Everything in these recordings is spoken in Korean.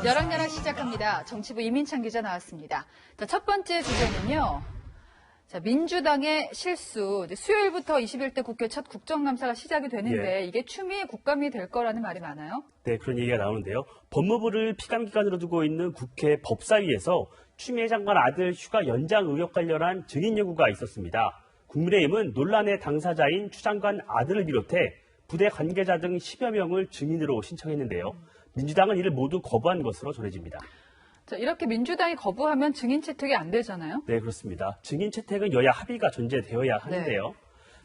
여랑야랑 시작합니다. 정치부 이민찬 기자 나왔습니다. 자, 첫 번째 주제는요. 자, 민주당의 실수. 수요일부터 21대 국회 첫 국정감사가 시작이 되는데 이게 추미애 국감이 될 거라는 말이 많아요. 네, 그런 얘기가 나오는데요. 법무부를 피감기관으로 두고 있는 국회 법사위에서 추미애 장관 아들 휴가 연장 의혹 관련한 증인 요구가 있었습니다. 국민의힘은 논란의 당사자인 추 장관 아들을 비롯해 부대 관계자 등 10여 명을 증인으로 신청했는데요. 민주당은 이를 모두 거부한 것으로 전해집니다. 자, 이렇게 민주당이 거부하면 증인 채택이 안 되잖아요? 네, 그렇습니다. 증인 채택은 여야 합의가 존재되어야 하는데요.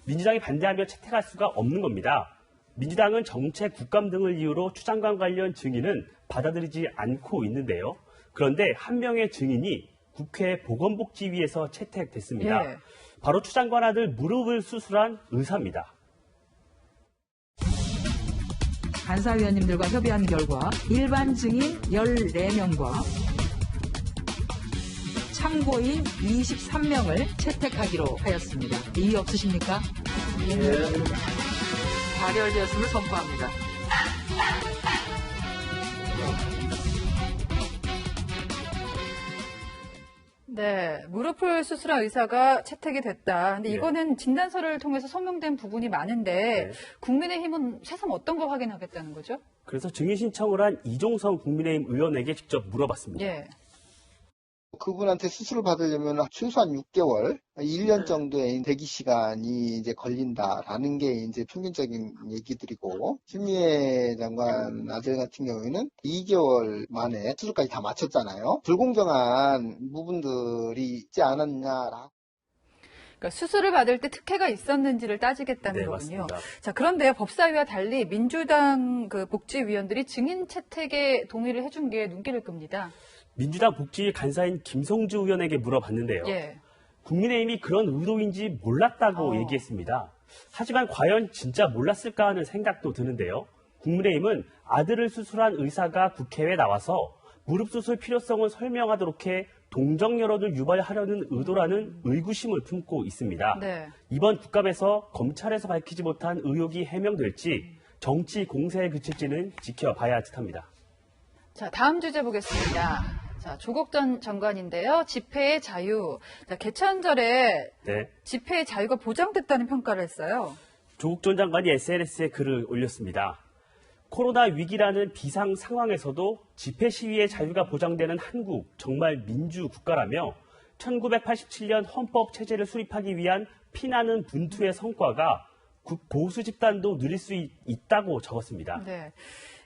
민주당이 반대하며 채택할 수가 없는 겁니다. 민주당은 정책, 국감 등을 이유로 추 장관 관련 증인은 받아들이지 않고 있는데요. 그런데 한 명의 증인이 국회 보건복지위에서 채택됐습니다. 바로 추 장관 아들 무릎을 수술한 의사입니다. 간사위원님들과 협의한 결과 일반 증인 14명과 참고인 23명을 채택하기로 하였습니다. 이의 없으십니까? 발열되었음을 선포합니다. 네, 무릎을 수술한 의사가 채택이 됐다. 근데 이거는 진단서를 통해서 소명된 부분이 많은데 국민의힘은 새삼 어떤 거 확인하겠다는 거죠? 그래서 증인 신청을 한 이종성 국민의힘 의원에게 직접 물어봤습니다. 그분한테 수술을 받으려면 최소한 6개월, 1년 정도의 대기 시간이 이제 걸린다라는 게 이제 평균적인 얘기들이고, 추미애 장관 아들 같은 경우에는 2개월 만에 수술까지 다 마쳤잖아요. 불공정한 부분들이 있지 않았냐라. 그러니까 수술을 받을 때 특혜가 있었는지를 따지겠다는 거군요. 맞습니다. 자, 그런데 법사위와 달리 민주당 그 복지위원들이 증인 채택에 동의를 해준 게 눈길을 끕니다. 민주당 복지위 간사인 김성주 의원에게 물어봤는데요. 국민의힘이 그런 의도인지 몰랐다고 얘기했습니다. 하지만 과연 진짜 몰랐을까 하는 생각도 드는데요. 국민의힘은 아들을 수술한 의사가 국회에 나와서 무릎 수술 필요성을 설명하도록 해 동정 여론을 유발하려는 의도라는 의구심을 품고 있습니다. 이번 국감에서 검찰에서 밝히지 못한 의혹이 해명될지 정치 공세에 그칠지는 지켜봐야 할 듯합니다. 자, 다음 주제 보겠습니다. 자, 조국 전 장관인데요. 집회의 자유. 자, 개천절에 집회의 자유가 보장됐다는 평가를 했어요. 조국 전 장관이 SNS에 글을 올렸습니다. 코로나 위기라는 비상 상황에서도 집회 시위의 자유가 보장되는 한국, 정말 민주 국가라며 1987년 헌법 체제를 수립하기 위한 피나는 분투의 성과가 보수 집단도 누릴 수 있다고 적었습니다.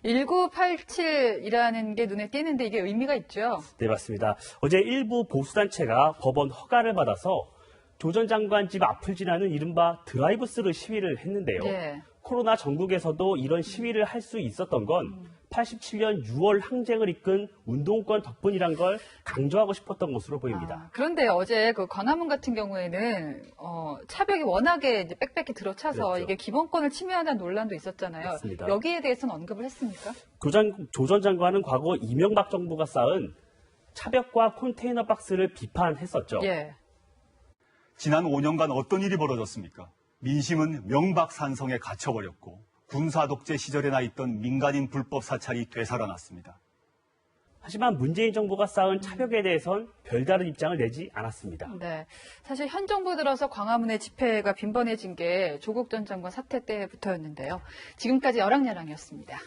1987이라는 게 눈에 띄는데 이게 의미가 있죠? 네, 맞습니다. 어제 일부 보수단체가 법원 허가를 받아서 조 전 장관 집 앞을 지나는 이른바 드라이브스루 시위를 했는데요. 코로나 전국에서도 이런 시위를 할 수 있었던 건 87년 6월 항쟁을 이끈 운동권 덕분이란 걸 강조하고 싶었던 것으로 보입니다. 그런데 어제 그 광화문 같은 경우에는 차벽이 워낙에 이제 빽빽히 들어차서 이게 기본권을 침해한다는 논란도 있었잖아요. 맞습니다. 여기에 대해서는 언급을 했습니까? 조 전 장관은 과거 이명박 정부가 쌓은 차벽과 컨테이너 박스를 비판했었죠. 지난 5년간 어떤 일이 벌어졌습니까? 민심은 명박산성에 갇혀버렸고 군사 독재 시절에나 있던 민간인 불법 사찰이 되살아났습니다. 하지만 문재인 정부가 쌓은 차벽에 대해선 별다른 입장을 내지 않았습니다. 사실 현 정부 들어서 광화문의 집회가 빈번해진 게 조국 전 장관 사태 때부터였는데요. 지금까지 여랑야랑이었습니다.